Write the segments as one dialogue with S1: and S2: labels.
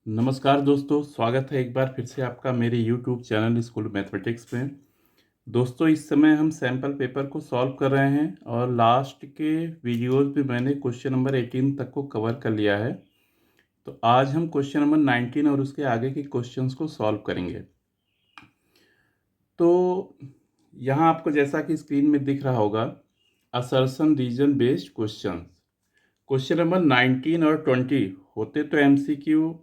S1: नमस्कार दोस्तों, स्वागत है एक बार फिर से आपका मेरे YouTube चैनल स्कूल मैथमेटिक्स में। दोस्तों, इस समय हम सैम्पल पेपर को सॉल्व कर रहे हैं और लास्ट के वीडियोस में मैंने क्वेश्चन नंबर 18 तक को कवर कर लिया है। तो आज हम क्वेश्चन नंबर 19 और उसके आगे के क्वेश्चंस को सॉल्व करेंगे। तो यहाँ आपको जैसा कि स्क्रीन में दिख रहा होगा, assertion reason based question. Question number 19 और 20 होते तो MCQ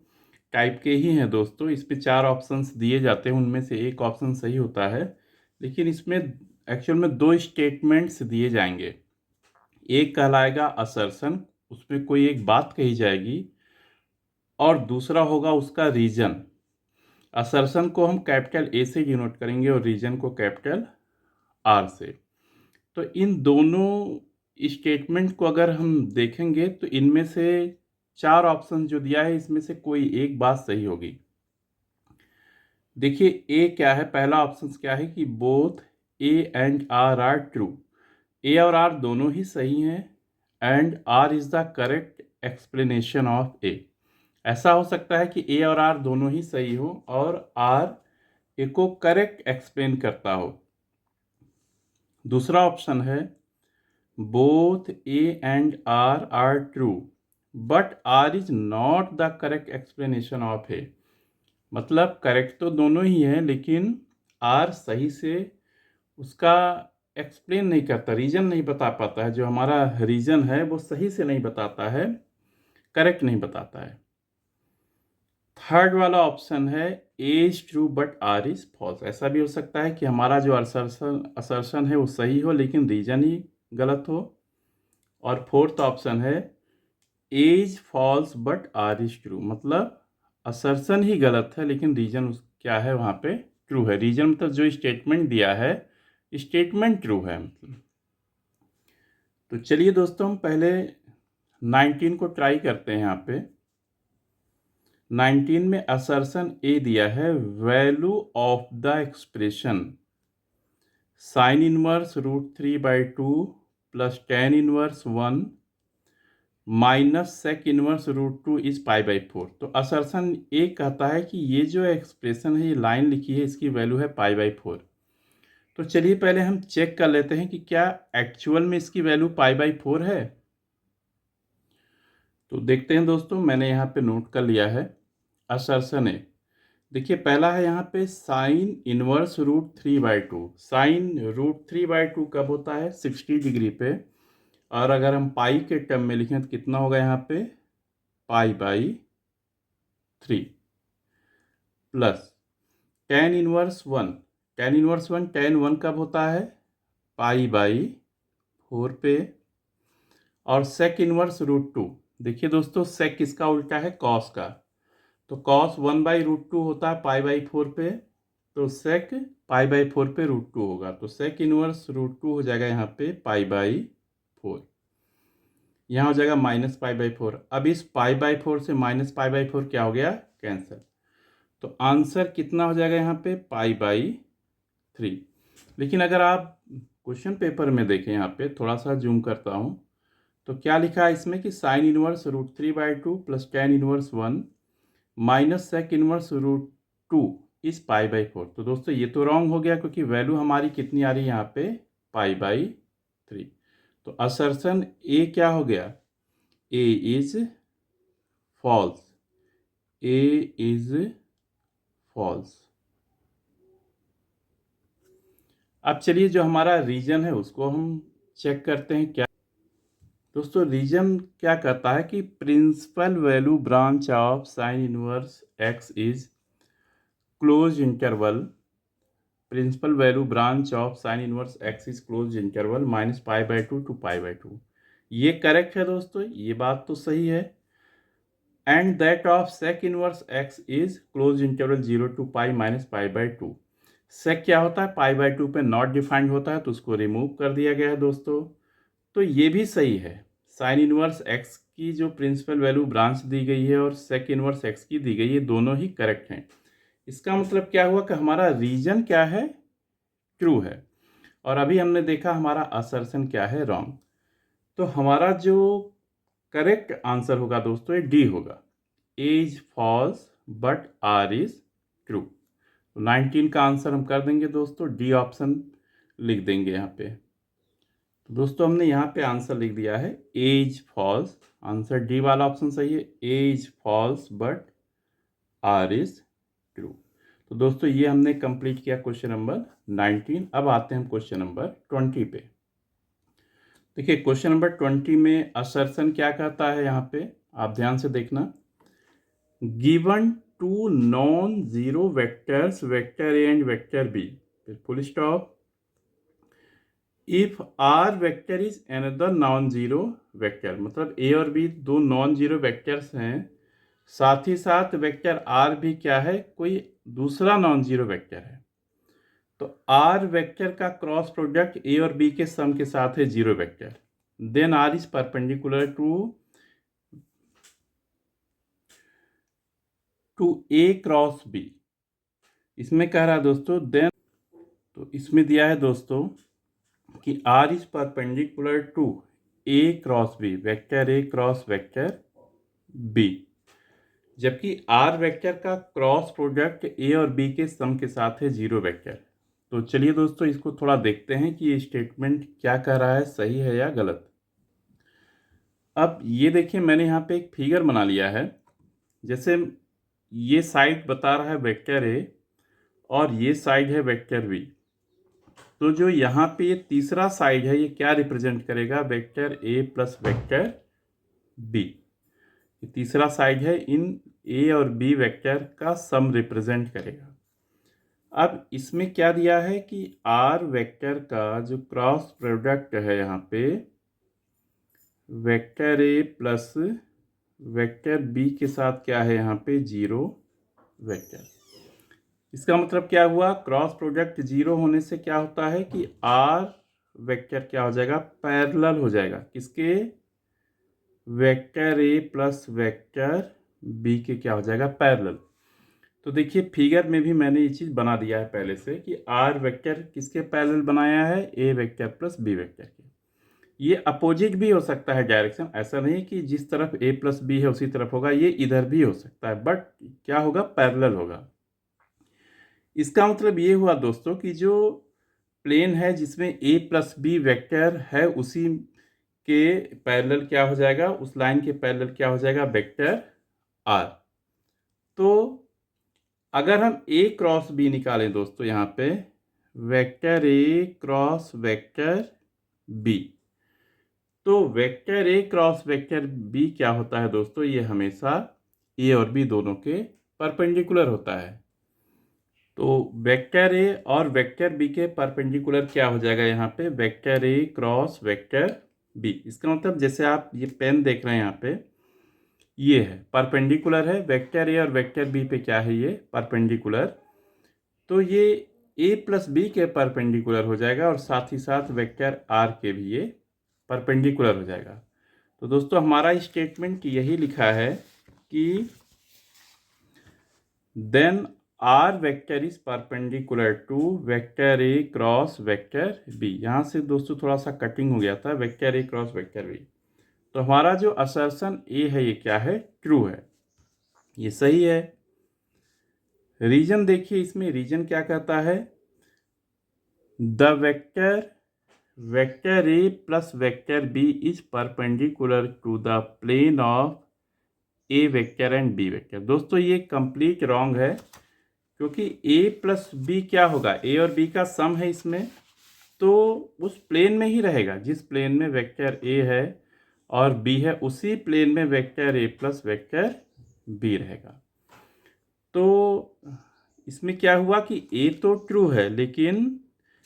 S1: टाइप के ही हैं दोस्तों। इस पे 4 ऑप्शंस दिए जाते हैं, उनमें से एक ऑप्शन सही होता है, लेकिन इसमें एक्चुअल में 2 स्टेटमेंट्स दिए जाएंगे। एक कहलाएगा असर्शन, उसमें कोई एक बात कही जाएगी, और दूसरा होगा उसका रीजन। असर्शन को हम कैपिटल A से डिनोट करेंगे और रीजन को कैपिटल R से। तो इन दोनों स्टेटमेंट को अगर हम देखेंगे तो इनमें से 4 ऑप्शन जो दिया है, इसमें से कोई एक बात सही होगी। देखिए ए क्या है, पहला ऑप्शन क्या है कि both A and R are true. A और आर दोनों ही सही हैं and R is the correct explanation of A. ऐसा हो सकता है कि ए और आर दोनों ही सही हो और आर ए को करेक्ट एक्सप्लेन करता हो। दूसरा ऑप्शन है both A and R are true but R is not the correct explanation of A. मतलब करेक्ट तो दोनों ही है, लेकिन आर सही से उसका एक्सप्लेन नहीं करता, रीजन नहीं बता पाता है। जो हमारा रीजन है वो सही से नहीं बताता है, करेक्ट नहीं बताता है। थर्ड वाला ऑप्शन है A is true but R is false. ऐसा भी हो सकता है कि हमारा जो असर्शन है वो सही हो लेकिन रीजन ही गलत हो। और फोर्थ ऑप्शन है A is false but R is true. मतलब असर्शन ही गलत है लेकिन रीजन क्या है वहाँ पे ट्रू है। रीजन मतलब जो स्टेटमेंट दिया है, स्टेटमेंट ट्रू है मतलब। तो चलिए दोस्तों, हम पहले 19 को ट्राई करते हैं। यहाँ पे 19 में असर्शन ए दिया है, value of the expression sine inverse √3/2 plus tan inverse 1 minus sec inverse √2 is π/4। तो असर्शन ए कहता है कि ये जो एक्सप्रेशन है, ये लाइन लिखी है, इसकी वैल्यू है π/4। तो चलिए पहले हम चेक कर लेते हैं कि क्या एक्चुअल में इसकी वैल्यू π/4 है। तो देखते हैं दोस्तों, मैंने यहाँ पे नोट कर लिया है असर्शन ए। देखिए पहला है यहाँ पे साइन इनवर्स √3/2। साइन √3/2 कब होता है? 60 डिग्री पे। और अगर हम पाई के टर्म में लिखें तो कितना होगा यहाँ पे? π/3 plus tan inverse 1। Tan inverse 1, tan 1 कब होता है? π/4 पे। और सेक इनवर्स √2। देखिए दोस्तों, सेक किसका उल्टा है? कॉस का। तो कॉस 1/√2 होता है π/4 पे। तो सेक π/4 पे √2 होगा, तो सेक इनवर्स √2 हो जाएगा यहाँ पे π/4। यहाँ हो जाएगा माइनस π/4। अब इस π/4 से माइनस π/4 क्या हो गया? कैंसिल। तो आंसर कितना हो जाएगा यहाँ पे? π/3। लेकिन अगर आप क्वेश्चन पेपर में देखें, यहाँ पे थोड़ा सा जूम करता हूँ, तो क्या लिखा है इसमें कि sine inverse √3/2 plus tan inverse 1 minus sec inverse √2 is π/4। तो दोस्तों ये तो रॉन्ग हो गया, क्योंकि वैल्यू हमारी कितनी आ रही है यहाँ पे? π/3। तो असर्शन ए क्या हो गया? A is false. A is false. अब चलिए जो हमारा रीजन है उसको हम चेक करते हैं। क्या दोस्तों, रीजन क्या कहता है कि principal value branch of sine inverse x is close interval. Principal value branch of sine inverse x is close interval -π/2 to π/2। ये करेक्ट है दोस्तों, ये बात तो सही है। And that of sec inverse x is close interval 0 to π -π/2। Sec क्या होता है? π/2 पे नॉट डिफाइंड होता है, तो उसको रिमूव कर दिया गया है दोस्तों। तो ये भी सही है। साइन इनवर्स एक्स की जो प्रिंसिपल वैल्यू ब्रांच दी गई है और सेक इनवर्स एक्स की दी गई है, दोनों ही करेक्ट हैं। इसका मतलब क्या हुआ कि हमारा रीजन क्या है? ट्रू है। और अभी हमने देखा हमारा असर्शन क्या है? रॉन्ग। तो हमारा जो करेक्ट आंसर होगा दोस्तों, ये डी होगा। A is false but R is true. तो 19 का आंसर हम कर देंगे दोस्तों, डी ऑप्शन लिख देंगे यहाँ पे। तो दोस्तों हमने यहाँ पे आंसर लिख दिया है A is false, answer D वाला ऑप्शन सही है, A is false but R is true. तो दोस्तों ये हमने कंप्लीट किया क्वेश्चन नंबर 19। अब आते हैं हम क्वेश्चन नंबर 20 पे। देखिए क्वेश्चन नंबर 20 में असर्शन क्या कहता है, यहाँ पे आप ध्यान से देखना। Given two non zero vectors vector A and vector B, full stop, if R vector is another non zero vector, मतलब ए और बी दो नॉन जीरो वेक्टर्स हैं, साथ ही साथ वेक्टर आर भी क्या है, कोई दूसरा नॉन जीरो वेक्टर है। तो आर वेक्टर का क्रॉस प्रोडक्ट ए और बी के सम के साथ है zero vector, then R is perpendicular to A cross B. इसमें कह रहा है दोस्तों देन, तो इसमें दिया है दोस्तों कि R is perpendicular to A cross B, vector A cross vector B, जबकि आर वेक्टर का क्रॉस प्रोडक्ट ए और बी के सम के साथ है जीरो वेक्टर। तो चलिए दोस्तों इसको थोड़ा देखते हैं कि ये स्टेटमेंट क्या कह रहा है, सही है या गलत। अब ये देखिए मैंने यहाँ पे एक फिगर बना लिया है, जैसे ये साइड बता रहा है वेक्टर ए और ये साइड है वेक्टर बी। तो जो यहाँ पे ये तीसरा साइड है ये क्या रिप्रेजेंट करेगा, vector A plus vector B. ये तीसरा साइड है, इन ए और बी वेक्टर का सम रिप्रेजेंट करेगा। अब इसमें क्या दिया है कि आर वेक्टर का जो क्रॉस प्रोडक्ट है यहाँ पे vector A plus vector B के साथ क्या है यहाँ पे जीरो वेक्टर। इसका मतलब क्या हुआ, क्रॉस प्रोडक्ट जीरो होने से क्या होता है कि आर वेक्टर क्या हो जाएगा, पैरेलल हो जाएगा किसके, vector A plus vector B के क्या हो जाएगा, पैरेलल। तो देखिए फिगर में भी मैंने ये चीज़ बना दिया है पहले से कि आर वेक्टर किसके पैरेलल बनाया है, ए वेक्टर प्लस बी वेक्टर के। ये अपोजिट भी हो सकता है डायरेक्शन, ऐसा नहीं कि जिस तरफ ए प्लस बी है उसी तरफ होगा, ये इधर भी हो सकता है, बट क्या होगा, पैरेलल होगा। इसका मतलब ये हुआ दोस्तों कि जो प्लेन है जिसमें ए प्लस बी वेक्टर है उसी के पैरेलल क्या हो जाएगा, उस लाइन के पैरेलल क्या हो जाएगा, वेक्टर आर। तो अगर हम ए क्रॉस बी निकालें दोस्तों यहाँ पे, vector A cross vector B, तो vector A cross vector B क्या होता है दोस्तों, ये हमेशा ए और बी दोनों के परपेंडिकुलर होता है। तो वेक्टर ए और वेक्टर बी के परपेंडिकुलर क्या हो जाएगा यहाँ पे, vector A cross vector B. इसका मतलब जैसे आप ये पेन देख रहे हैं यहाँ पे, ये है परपेंडिकुलर है, वेक्टर ए और वेक्टर बी पे क्या है, ये परपेंडिकुलर। तो ये ए प्लस बी के परपेंडिकुलर हो जाएगा और साथ ही साथ वेक्टर आर के भी ये परपेंडिकुलर हो जाएगा। तो दोस्तों हमारा स्टेटमेंट यही लिखा है कि then R vector is perpendicular to vector A cross vector B. यहाँ से दोस्तों थोड़ा सा कटिंग हो गया था, vector A cross vector B. तो हमारा जो असर्शन ए है ये क्या है, ट्रू है, ये सही है। रीजन देखिए, इसमें रीजन क्या कहता है, the vector A plus vector B is perpendicular to the plane of A vector and B vector. दोस्तों ये कंप्लीट रॉन्ग है, क्योंकि ए प्लस बी क्या होगा, ए और बी का सम है इसमें, तो उस प्लेन में ही रहेगा जिस प्लेन में वेक्टर ए है और बी है, उसी प्लेन में vector A plus vector B रहेगा। तो इसमें क्या हुआ कि ए तो ट्रू है लेकिन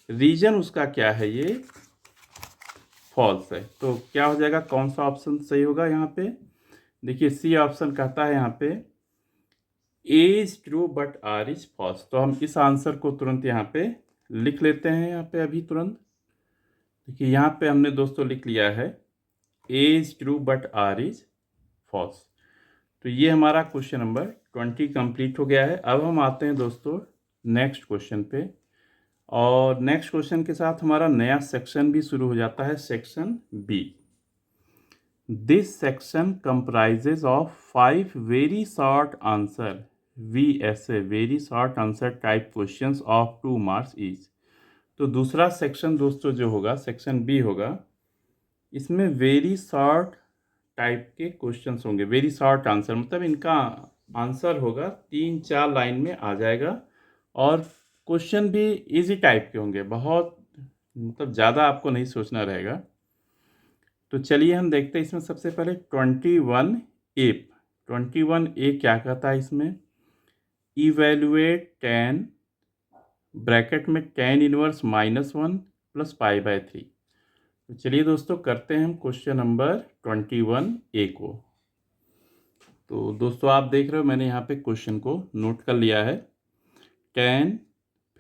S1: रीजन उसका क्या है, ये फॉल्स है। तो क्या हो जाएगा, कौन सा ऑप्शन सही होगा यहाँ पे, देखिए सी ऑप्शन कहता है यहाँ पे A is true but R is false. तो हम इस आंसर को तुरंत यहाँ पे लिख लेते हैं, यहाँ पे अभी तुरंत देखिए यहाँ पे हमने दोस्तों लिख लिया है A is true but R is false. तो ये हमारा क्वेश्चन नंबर 20 कंप्लीट हो गया है। अब हम आते हैं दोस्तों नेक्स्ट क्वेश्चन पे, और नेक्स्ट क्वेश्चन के साथ हमारा नया सेक्शन भी शुरू हो जाता है, section B. This section comprises of 5 very short answer VSA very short answer type questions of 2 marks each. तो दूसरा सेक्शन दोस्तों जो होगा सेक्शन बी होगा, इसमें वेरी शॉर्ट टाइप के क्वेश्चंस होंगे। वेरी शॉर्ट आंसर मतलब इनका आंसर होगा 3-4 लाइन में आ जाएगा, और क्वेश्चन भी इजी टाइप के होंगे, बहुत मतलब ज़्यादा आपको नहीं सोचना रहेगा। तो चलिए हम देखते हैं इसमें सबसे पहले 21A। 21A क्या कहता है इसमें, इवेल्युएट tan ब्रैकेट में tan इनवर्स -1 प्लस π/3। तो चलिए दोस्तों करते हैं हम क्वेश्चन नंबर 21A को। तो दोस्तों आप देख रहे हो मैंने यहाँ पे क्वेश्चन को नोट कर लिया है। tan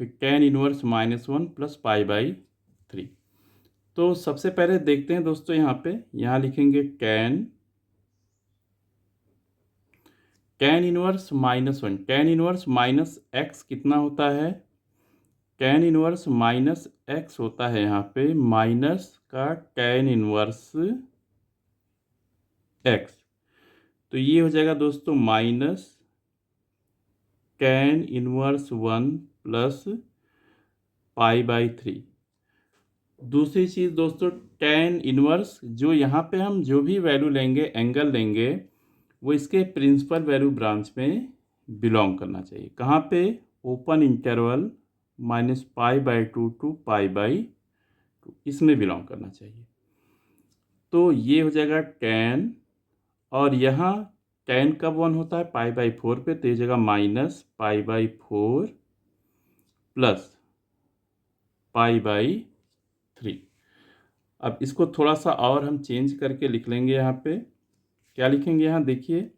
S1: फिर tan इनवर्स -1 प्लस π/3। तो सबसे पहले देखते हैं दोस्तों यहाँ लिखेंगे tan inverse -1, tan inverse minus x कितना होता है, tan इनवर्स माइनस एक्स होता है यहाँ पे माइनस का tan इनवर्स एक्स। तो ये हो जाएगा दोस्तों माइनस tan इनवर्स 1 प्लस π/3। दूसरी चीज़ दोस्तों tan इनवर्स जो यहाँ पे हम जो भी वैल्यू लेंगे एंगल लेंगे वो इसके प्रिंसिपल वैल्यू ब्रांच में बिलोंग करना चाहिए। कहाँ पे, ओपन इंटरवल -π/2 टू π/2 इसमें बिलोंग करना चाहिए। तो ये हो जाएगा tan, और यहाँ tan कब 1 होता है, π/4 पे, तो ये जगह -π/4 प्लस π/3। अब इसको थोड़ा सा और हम चेंज करके लिख लेंगे। यहाँ पे क्या लिखेंगे, यहाँ देखिए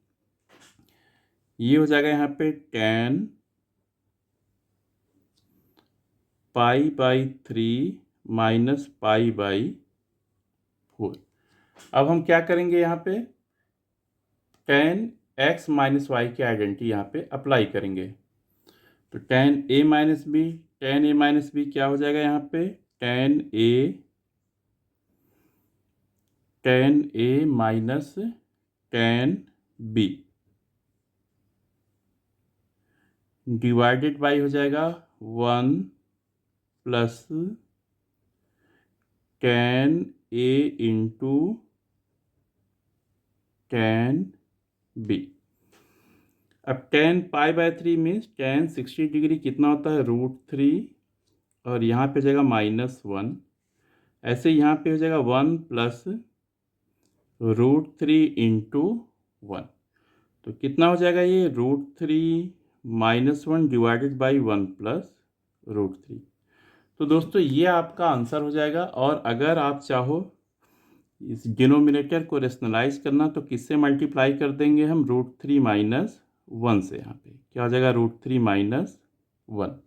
S1: ये हो जाएगा यहाँ पे tan π/3 माइनस π/4। अब हम क्या करेंगे, यहाँ पे tan x माइनस वाई की आइडेंटिटी यहाँ पे अप्लाई करेंगे। तो tan a माइनस बी क्या हो जाएगा, यहाँ पे tan a minus tan b divided by हो जाएगा 1 plus tan a into tan b। अब tan π/3 मीन्स tan 60 डिग्री कितना होता है, √3, और यहाँ पे हो जाएगा -1। ऐसे यहाँ पे हो जाएगा 1 प्लस √3 इंटू 1। तो कितना हो जाएगा ये, √3 -1 डिवाइडेड बाई 1 प्लस √3। तो दोस्तों ये आपका आंसर हो जाएगा। और अगर आप चाहो इस डिनोमिनेटर को रेशनलाइज करना तो किससे मल्टीप्लाई कर देंगे हम, √3 माइनस 1 से। यहाँ पे क्या हो जाएगा, √3 माइनस 1।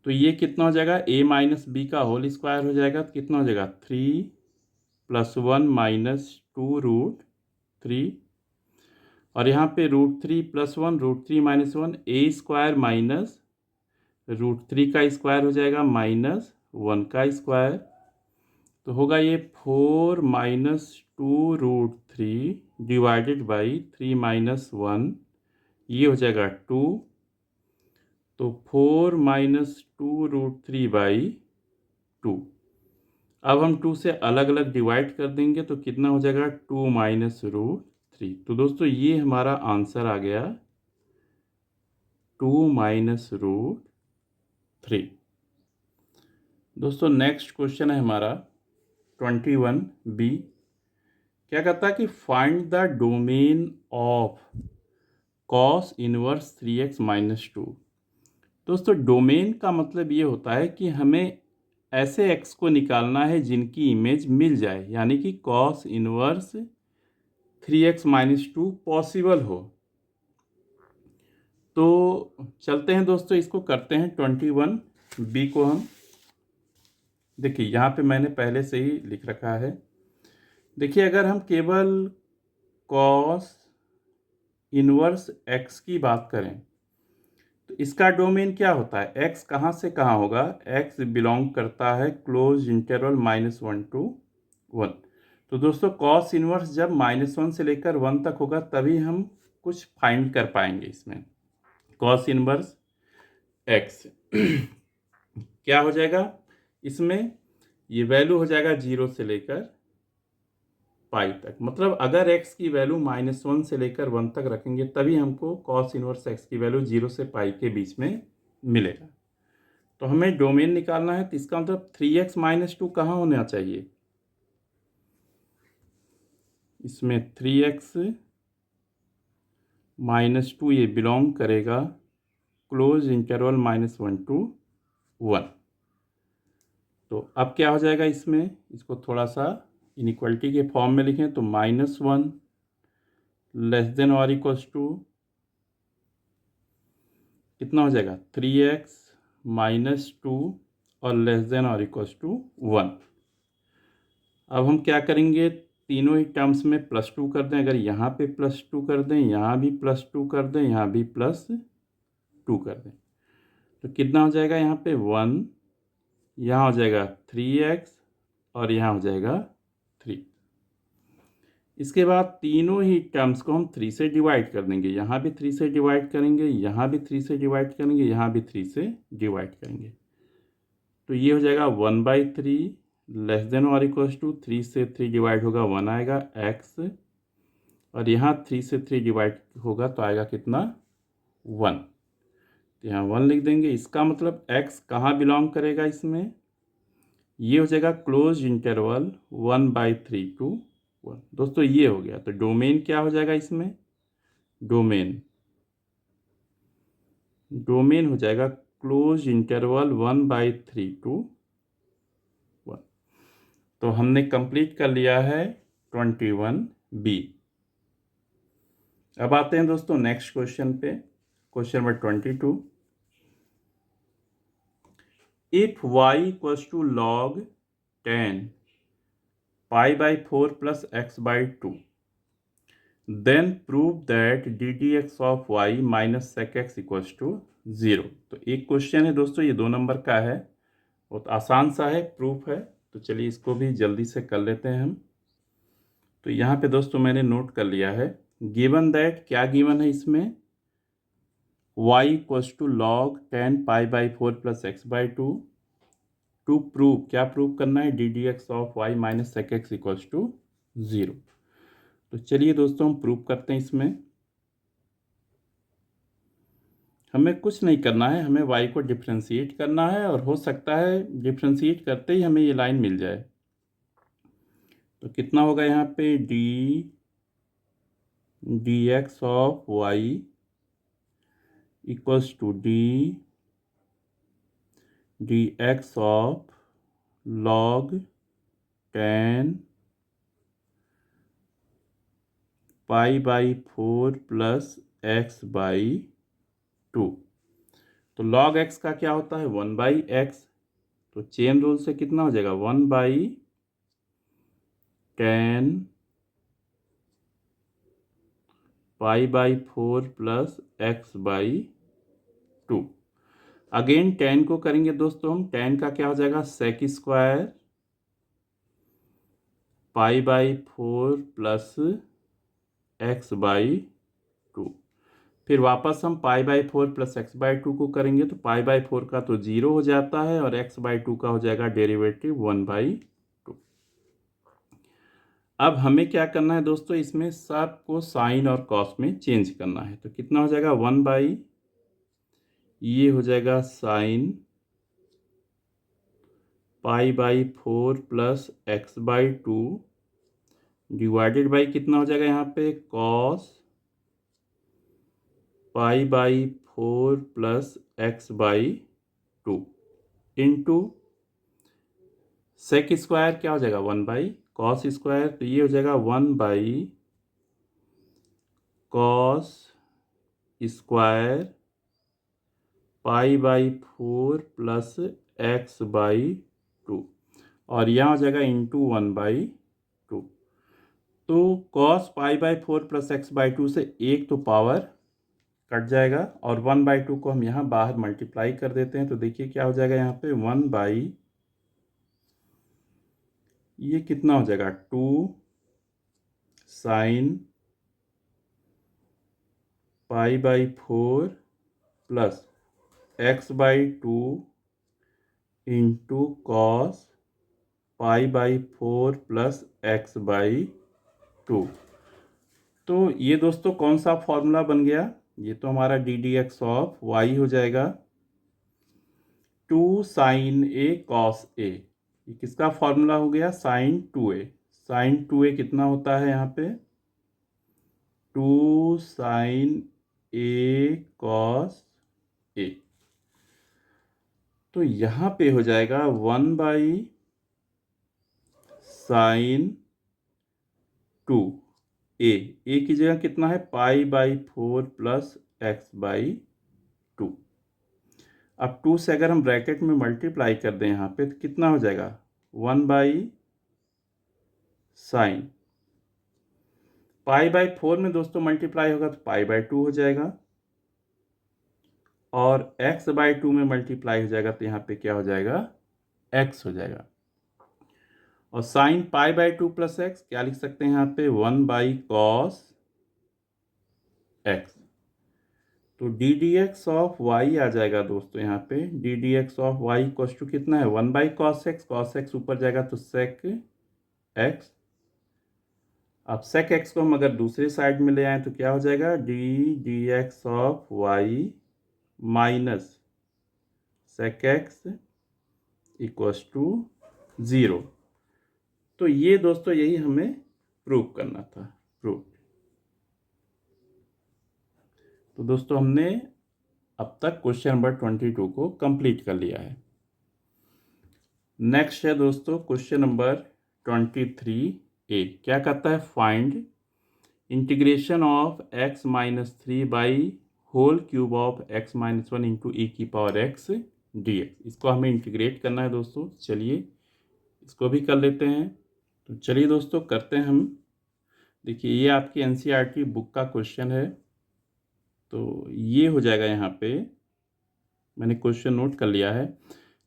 S1: तो ये कितना हो जाएगा, a माइनस बी का होल स्क्वायर हो जाएगा। तो कितना हो जाएगा, 3 + 1 - 2 √3, और यहाँ पे √3 + 1 √3 - 1 a² माइनस √3 का स्क्वायर हो जाएगा माइनस 1 का स्क्वायर। तो होगा ये 4 - 2 √3 डिवाइडेड बाई 3 - 1, ये हो जाएगा 2। तो 4 - 2 √3/2। अब हम 2 से अलग अलग डिवाइड कर देंगे तो कितना हो जाएगा, 2 - √3। तो दोस्तों ये हमारा आंसर आ गया 2 - √3। दोस्तों नेक्स्ट क्वेश्चन है हमारा 21B। क्या कहता है कि find the domain of cos inverse 3x - 2। दोस्तों डोमेन का मतलब ये होता है कि हमें ऐसे x को निकालना है जिनकी इमेज मिल जाए, यानी कि cos इनवर्स 3x - 2 पॉसिबल हो। तो चलते हैं दोस्तों, इसको करते हैं 21B को हम। देखिए यहाँ पे मैंने पहले से ही लिख रखा है। देखिए अगर हम केवल cos इनवर्स x की बात करें तो इसका डोमेन क्या होता है, x कहाँ से कहाँ होगा, x बिलोंग करता है क्लोज इंटरवल -1 to 1। तो दोस्तों कॉस इनवर्स जब -1 से लेकर 1 तक होगा तभी हम कुछ फाइंड कर पाएंगे इसमें। कॉस इनवर्स एक्स क्या हो जाएगा इसमें, ये वैल्यू हो जाएगा 0 से लेकर पाई तक। मतलब अगर x की वैल्यू -1 से लेकर 1 तक रखेंगे तभी हमको कॉस इनवर्स x की वैल्यू 0 से पाई के बीच में मिलेगा। तो हमें डोमेन निकालना है, तो इसका मतलब 3x - 2 कहाँ होना चाहिए, इसमें 3x - 2 ये बिलोंग करेगा क्लोज इंटरवल -1 to 1। तो अब क्या हो जाएगा इसमें, इसको थोड़ा सा इनइक्वालिटी के फॉर्म में लिखें तो -1 लेस देन और इक्वल्स टू कितना हो जाएगा 3x - 2 और लेस देन और इक्वल्स टू 1। अब हम क्या करेंगे, तीनों ही टर्म्स में +2 कर दें। अगर यहाँ पे +2 कर दें, यहाँ भी +2 कर दें, यहाँ भी +2 कर दें, तो कितना हो जाएगा यहाँ पे 1, यहाँ हो जाएगा 3x और यहाँ हो जाएगा 3। इसके बाद तीनों ही टर्म्स को हम 3 से डिवाइड कर देंगे। यहाँ भी 3 से डिवाइड करेंगे, यहाँ भी 3 से डिवाइड करेंगे, यहाँ भी 3 से डिवाइड करेंगे। तो ये हो जाएगा 1/3 लेस देन और इक्वल्स टू 3 से 3 डिवाइड होगा 1 आएगा x, और यहाँ 3 से 3 डिवाइड होगा तो आएगा कितना 1। तो यहाँ 1 लिख देंगे। इसका मतलब x कहाँ बिलोंग करेगा इसमें, ये हो जाएगा क्लोज इंटरवल 1/3 to 1। दोस्तों ये हो गया। तो डोमेन क्या हो जाएगा इसमें, डोमेन हो जाएगा क्लोज इंटरवल 1/3 to 1। तो हमने कंप्लीट कर लिया है 21B। अब आते हैं दोस्तों नेक्स्ट क्वेश्चन पे, question number 22। If y equals to log 10 π/4 plus x/2 then prove that ddx of y minus sec x equals to 0। तो एक क्वेश्चन है दोस्तों, ये 2 नंबर का है, बहुत आसान सा है, प्रूफ है। तो चलिए इसको भी जल्दी से कर लेते हैं हम। तो यहाँ पे दोस्तों मैंने नोट कर लिया है, गिवन दैट, क्या गिवन है इसमें, y equals to log 10 π/4 plus x/2 to prove, क्या प्रूव करना है, ddx of y minus sec x equals to 0। तो चलिए दोस्तों हम प्रूव करते हैं। इसमें हमें कुछ नहीं करना है, हमें y को डिफ्रेंशिएट करना है, और हो सकता है डिफ्रेंशिएट करते ही हमें ये लाइन मिल जाए। तो कितना होगा यहाँ पे dx of y equals to dx of log 10 π/4 plus x/2। तो log x का क्या होता है 1/x। तो चेन रूल से कितना हो जाएगा 1/10 π/4 प्लस x/2। अगेन 10 को करेंगे दोस्तों हम, 10 का क्या हो जाएगा sec स्क्वायर π/4 प्लस x/2। फिर वापस हम π/4 प्लस x/2 को करेंगे, तो π/4 का तो 0 हो जाता है और x/2 का हो जाएगा डेरिवेटिव 1/2। अब हमें क्या करना है दोस्तों, इसमें सब को साइन और कॉस में चेंज करना है। तो कितना हो जाएगा 1/, ये हो जाएगा sign π/4 plus x/2 divided by कितना हो जाएगा यहाँ पे cos π/4 plus x/2 into sec square क्या हो जाएगा 1/, कॉस स्क्वायर, तो ये हो जाएगा 1/, कॉस स्क्वायर π/4 प्लस x/2, और यहाँ हो जाएगा इंटू 1/2। तो कॉस π/4 प्लस x/2 से एक तो पावर कट जाएगा, और 1/2 को हम यहाँ बाहर मल्टीप्लाई कर देते हैं। तो देखिए क्या हो जाएगा यहाँ पे 1/, ये कितना हो जाएगा 2 sign pi by 4 plus x by 2 into cos pi by 4 plus x by 2। तो ये दोस्तों कौन सा फॉर्मूला बन गया? ये तो हमारा D D x of Y हो जाएगा 2 साइन ए कॉस ए। ये किसका फॉर्मूला हो गया? Sign 2a। साइन 2a कितना होता है यहाँ पे? 2 साइन ए कॉस ए। तो यहाँ पे हो जाएगा 1 बाई साइन 2 ए की जगह कितना है? Pi by 4 plus x by 2। अब 2 से अगर हम ब्रैकेट में मल्टीप्लाई कर दें यहाँ पे तो कितना हो जाएगा? 1 बाई साइन पाई बाई 4 में दोस्तों मल्टीप्लाई होगा तो पाई बाई 2 हो जाएगा, और x बाई 2 में मल्टीप्लाई हो जाएगा तो यहाँ पे क्या हो जाएगा? x हो जाएगा। और sine pi by 2 plus x क्या लिख सकते हैं यहाँ पे? 1 बाई कॉस एक्स। तो D D x of y आ जाएगा दोस्तों यहाँ पे D D x of y equals to कितना है? 1 बाई कॉस एक्स ऊपर जाएगा तो सेक एक्स। अब सेक एक्स को हम अगर दूसरे साइड में ले आए तो क्या हो जाएगा? D D x of Y minus sec X equals to 0। तो ये दोस्तों यही हमें प्रूव करना था। प्रूव। तो दोस्तों हमने अब तक क्वेश्चन नंबर 22 को कंप्लीट कर लिया है। नेक्स्ट है दोस्तों क्वेश्चन नंबर 23A। क्या कहता है? Find integration of x minus 3 by whole cube of x minus 1 into e की पावर x dx। इसको हमें इंटीग्रेट करना है दोस्तों। चलिए इसको भी कर लेते हैं। तो चलिए दोस्तों करते हैं हम। देखिए ये आपकी एनसीईआरटी बुक का क्वेश्चन है। तो ये हो जाएगा, यहाँ पे मैंने क्वेश्चन नोट कर लिया है।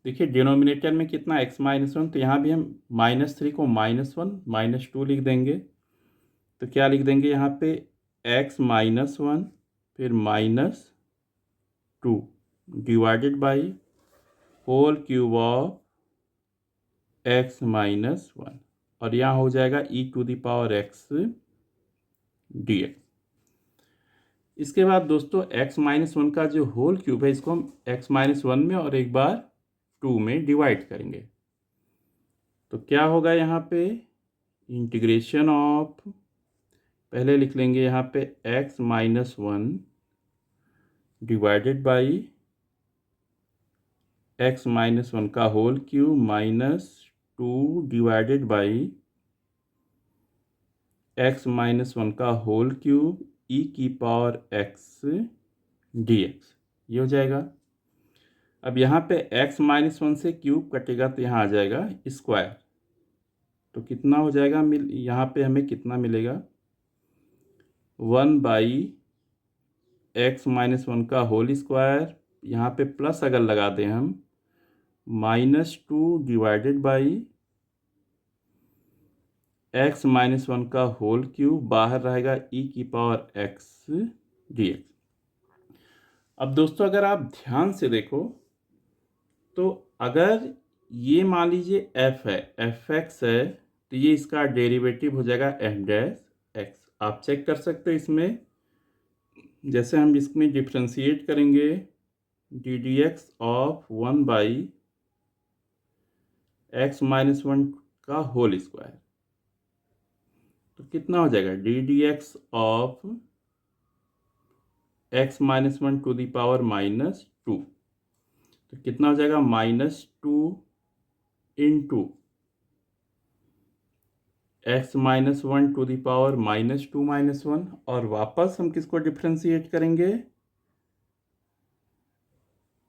S1: देखिए डिनोमिनेटर में कितना x माइनस 1, तो यहाँ भी हम -3 को -1 -2 लिख देंगे। तो क्या लिख देंगे यहाँ पे? x माइनस 1 फिर -2 divided by whole cube of x minus 1, और यहाँ हो जाएगा e to the power x dx। इसके बाद दोस्तों x माइनस 1 का जो होल क्यूब है इसको हम x माइनस 1 में और एक बार 2 में डिवाइड करेंगे। तो क्या होगा यहाँ पे? इंटीग्रेशन ऑफ, पहले लिख लेंगे यहाँ पे x minus 1 divided by x minus 1 का whole cube -2 divided by x minus 1 का होल क्यूब e की पावर x dx। ये हो जाएगा। अब यहाँ पे x माइनस 1 से क्यूब कटेगा तो यहाँ आ जाएगा स्क्वायर। तो कितना हो जाएगा? यहाँ पे हमें कितना मिलेगा? 1 बाई x माइनस 1 का होल स्क्वायर, यहाँ पे प्लस अगर लगा दें हम -2 डिवाइडेड बाई x माइनस 1 का होल क्यूब, बाहर रहेगा e की पावर x dx। अब दोस्तों अगर आप ध्यान से देखो तो अगर ये मान लीजिए f है, fx है, तो ये इसका डेरिवेटिव हो जाएगा f डैश x। आप चेक कर सकते हो इसमें, जैसे हम इसमें डिफ्रेंशिएट करेंगे D D x of 1 by X minus 1 का होल स्क्वायर, तो कितना हो जाएगा? D D x of X minus 1 to the power -2। तो कितना हो जाएगा? -2 into X minus 1 to the power -2 -1, और वापस हम किसको डिफ्रेंशिएट करेंगे?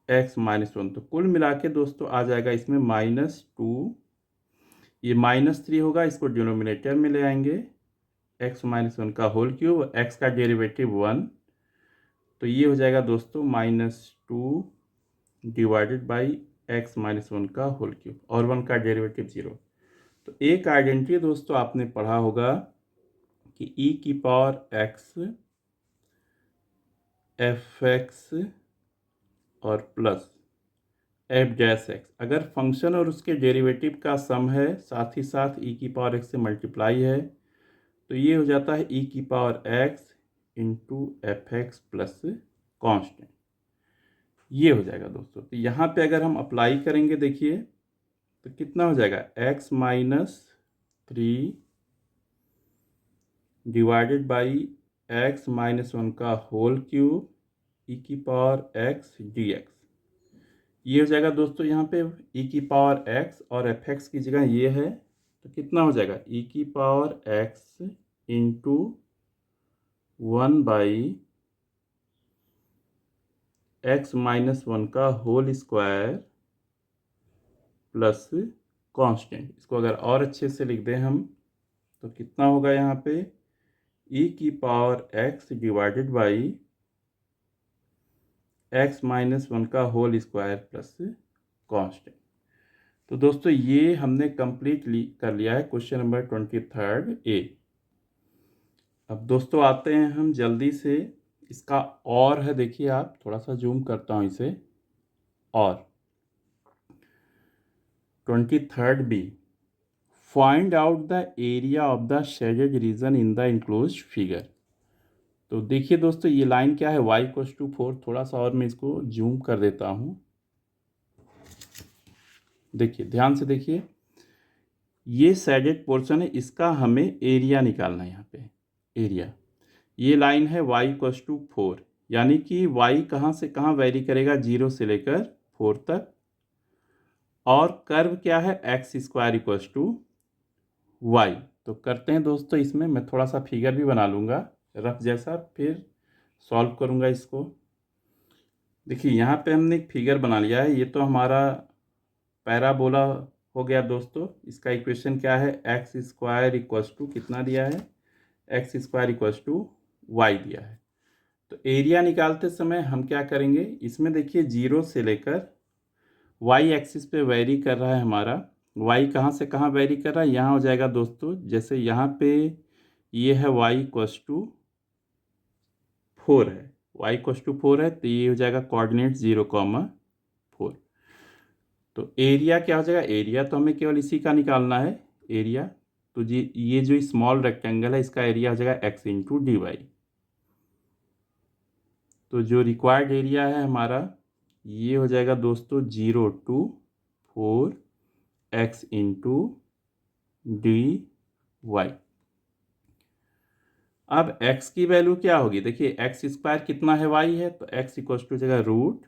S1: X minus 1। तो कुल मिला के दोस्तों आ जाएगा इसमें -2, ये -3 होगा, इसको डिनोमिनेटर में ले आएंगे एक्स माइनस 1 का होल क्यूब, एक्स का डेरिवेटिव 1, तो ये हो जाएगा दोस्तों -2 डिवाइडेड बाई एक्स माइनस 1 का होल क्यूब, और 1 का डेरिवेटिव 0। तो एक आइडेंटिटी दोस्तों आपने पढ़ा होगा कि ई की पावर एक्स एफ एक्स और प्लस एफ डैश एक्स, अगर फंक्शन और उसके डेरिवेटिव का सम है, साथ ही साथ ई की पावर एक्स से मल्टीप्लाई है, तो ये हो जाता है ई की power x into F x plus constant. ये हो जाएगा दोस्तों। तो यहाँ पे अगर हम अप्लाई करेंगे देखिए तो कितना हो जाएगा, x minus 3 divided by X minus 1 का होल क्यूब ई की पावर एक्स डी एक्स। ये हो जाएगा दोस्तों। यहाँ पे ई की पावर एक्स और एफ एक्स की जगह ये है, तो कितना हो जाएगा, ई की power x into 1 by X minus 1 का होल स्क्वायर प्लस कांस्टेंट। इसको अगर और अच्छे से लिख दें हम तो कितना होगा यहाँ पे, ई की power x divided by X minus 1 का होल स्क्वायर प्लस कांस्टेंट। तो दोस्तों ये हमने कंप्लीट कर लिया है क्वेश्चन नंबर 23 ए। अब दोस्तों आते हैं हम जल्दी से, इसका और है, देखिए आप, थोड़ा सा जूम करता हूँ इसे। और 23 B, find out the area of the shaded region in the enclosed figure. तो देखिए दोस्तों ये लाइन क्या है, y इक्वल्स टू 4। थोड़ा सा और मैं इसको जूम कर देता हूँ। देखिए ध्यान से देखिए, ये शेडेड पोर्शन है, इसका हमें एरिया निकालना है। यहाँ पे एरिया, ये लाइन है y इक्वल्स टू 4, यानी कि y कहाँ से कहाँ वेरी करेगा, 0 से लेकर 4 तक। और कर्व क्या है, X square equals to Y. तो करते हैं दोस्तों, इसमें मैं थोड़ा सा फिगर भी बना लूँगा रफ जैसा, फिर सॉल्व करूँगा इसको। देखिए यहाँ पे हमने एक फिगर बना लिया है, ये तो हमारा पैराबोला हो गया दोस्तों। इसका इक्वेशन क्या है, एक्स स्क्वायर इक्वल्स टू कितना दिया है, X square equals to Y दिया है। तो एरिया निकालते समय हम क्या करेंगे, इसमें देखिए 0 से लेकर वाई एक्सिस पे वेरी कर रहा है हमारा। वाई कहाँ से कहाँ वेरी कर रहा है, यहाँ हो जाएगा दोस्तों, जैसे यहाँ पे ये है वाई इक्वल्स टू 4 है, वाई इक्वल्स टू 4 है, तो ये हो जाएगा कोऑर्डिनेट 0,4। तो एरिया क्या हो जाएगा, एरिया तो हमें केवल इसी का निकालना है एरिया। तो जी ये जो स्मॉल रेक्टेंगल है इसका एरिया हो जाएगा एक्स इंटू डी वाई। तो जो रिक्वायर्ड एरिया है हमारा ये हो जाएगा दोस्तों 0,2,4 एक्स इंटू डी वाई। अब x की वैल्यू क्या होगी, देखिए एक्स स्क्वायर कितना है, y है, तो x इक्वल टू जगह रूट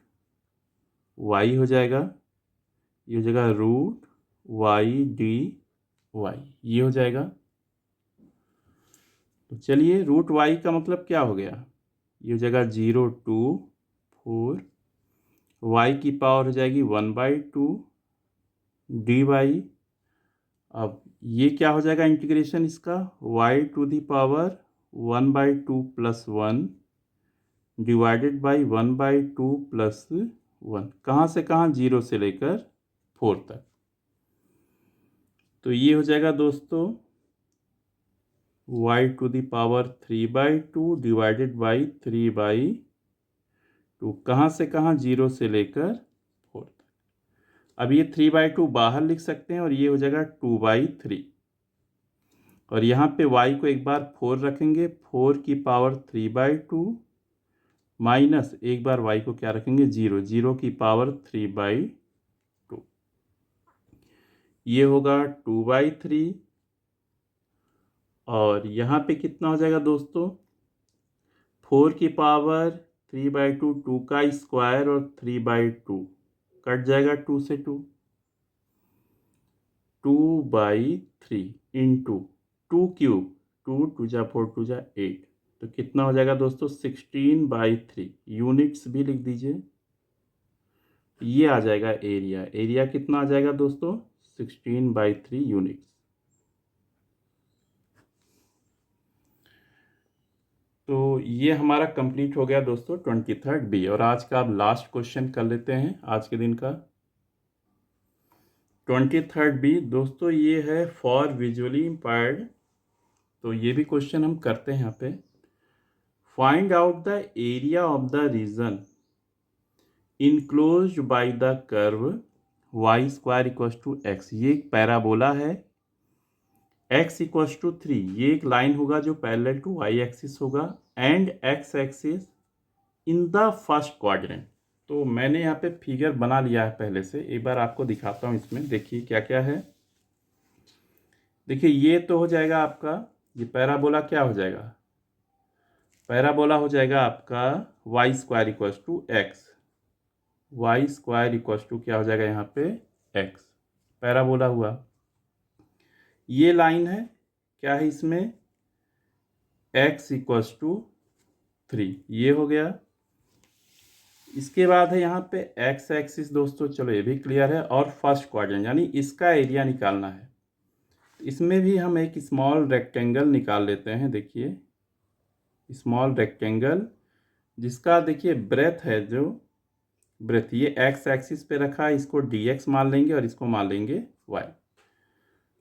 S1: वाई हो जाएगा, ये हो जाएगा रूट वाई डी वाई, ये हो जाएगा। तो चलिए रूट वाई का मतलब क्या हो गया, ये हो जाएगा 0,2,4, वाई की पावर हो जाएगी 1/2 डी वाई। अब ये क्या हो जाएगा इंटीग्रेशन इसका, y to the power 1/2 plus 1 divided by 1/2 plus 1, कहाँ से कहाँ, 0 से लेकर 4 तक। तो ये हो जाएगा दोस्तों y to the power 3/2 divided by 3/2, कहाँ से कहाँ, 0 से लेकर 4 तक। अब ये 3/2 बाहर लिख सकते हैं और ये हो जाएगा 2/3। और यहाँ पे y को एक बार 4 रखेंगे, 4 की पावर 3/2 माइनस एक बार y को क्या रखेंगे, 0, 0 की पावर 3/2, ये होगा 2/3। और यहाँ पे कितना हो जाएगा दोस्तों, 4 की पावर 3/2, 2 का स्क्वायर और 3/2 कट जाएगा 2 से 2/3 इंटू 2 क्यूब, 2 2 जा 4 2 जा 8, तो कितना हो जाएगा दोस्तों 16/3। यूनिट्स भी लिख दीजिए, ये आ जाएगा एरिया। एरिया कितना आ जाएगा दोस्तों, 16/3 यूनिट्स। तो ये हमारा कंप्लीट हो गया दोस्तों 23 बी। और आज का अब लास्ट क्वेश्चन कर लेते हैं आज के दिन का। 23 बी दोस्तों ये है, फॉर विजुअली इम्पेयर्ड तो ये भी क्वेश्चन हम करते हैं यहाँ पे। Find out the area of the region enclosed by the curve Y square equals to X. ये एक पैराबोला है, x इक्वल्स टू 3, ये एक लाइन होगा जो पैरेलल टू y एक्सिस होगा and x axis in the first quadrant. तो मैंने यहाँ पे फिगर बना लिया है पहले से, एक बार आपको दिखाता हूँ। इसमें देखिए क्या क्या है। देखिए ये तो हो जाएगा आपका, ये पैराबोला क्या हो जाएगा, पैराबोला हो जाएगा आपका Y square equals to X. Y square equals to क्या हो जाएगा यहाँ पे एक्स, पैराबोला हुआ। ये लाइन है, क्या है इसमें, x इक्वल्स टू 3, ये हो गया। इसके बाद है यहाँ पे x एक्सिस दोस्तों, चलो ये भी क्लियर है, और फर्स्ट क्वाड्रेंट यानी इसका एरिया निकालना है। इसमें भी हम एक स्मॉल रेक्टेंगल निकाल लेते हैं। देखिए स्मॉल रेक्टेंगल जिसका देखिए ब्रेथ है, जो ब्रेथ ये x एक्सिस पे रखा है, इसको dx मान लेंगे और इसको मान लेंगे y।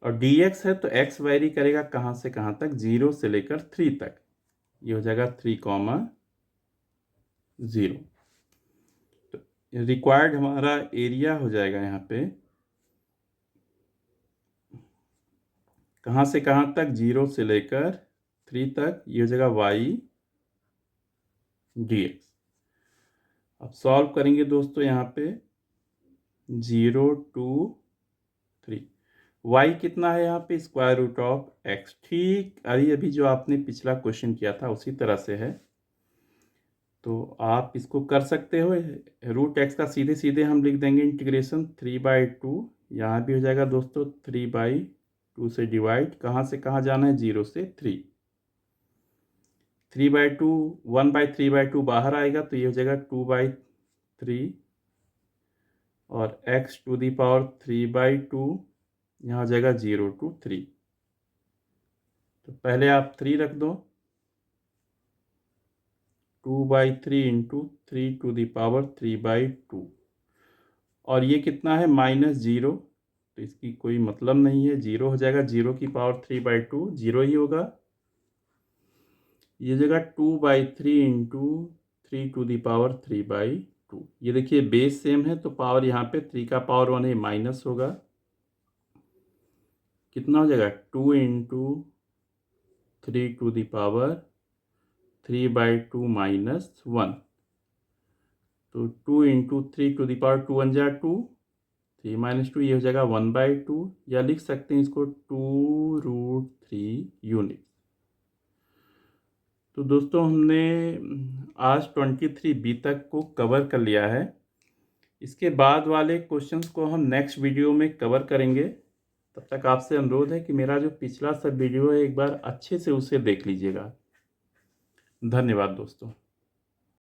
S1: और dx है तो x वेरी करेगा कहाँ से कहाँ तक, 0 से लेकर 3 तक। ये हो जाएगा 3, 0। तो रिक्वायर्ड हमारा एरिया हो जाएगा यहाँ पे कहाँ से कहाँ तक, 0 से लेकर 3 तक। ये हो जाएगा y dx। अब सॉल्व करेंगे दोस्तों यहाँ पे 0 2 3, y कितना है यहाँ पे, स्क्वायर रूट ऑफ x। ठीक अभी जो आपने पिछला क्वेश्चन किया था उसी तरह से है, तो आप इसको कर सकते हो। रूट एक्स का सीधे सीधे हम लिख देंगे इंटीग्रेशन 3/2। यहाँ भी हो जाएगा दोस्तों 3/2 से डिवाइड, कहाँ से कहाँ जाना है, 0 से 3। 3/2 1/3/2 बाहर आएगा तो ये हो जाएगा 2/3, और x टू दी पावर 3/2 यहाँ हो जाएगा 0 to 3। तो पहले आप 3 रख दो, 2/3 इंटू 3 टू दी पावर 3/2, और ये कितना है -0, तो इसकी कोई मतलब नहीं है, 0 हो जाएगा, 0 की पावर 3/2 0 ही होगा। ये जगह 2/3 इंटू 3 टू दी पावर 3/2। ये देखिए बेस सेम है तो पावर यहाँ पे 3 का पावर 1 है, माइनस होगा, कितना हो जाएगा 2 इंटू 3 टू दी पावर 3/2 -1। तो 2 इंटू 3 टू दी पावर 2 1 जा 2, 3 - 2, ये हो जाएगा 1/2, या लिख सकते हैं इसको 2√3 यूनिट। तो दोस्तों हमने आज 23B तक को कवर कर लिया है। इसके बाद वाले क्वेश्चंस को हम नेक्स्ट वीडियो में कवर करेंगे। तब तक आपसे अनुरोध है कि मेरा जो पिछला सब वीडियो है एक बार अच्छे से उसे देख लीजिएगा। धन्यवाद दोस्तों।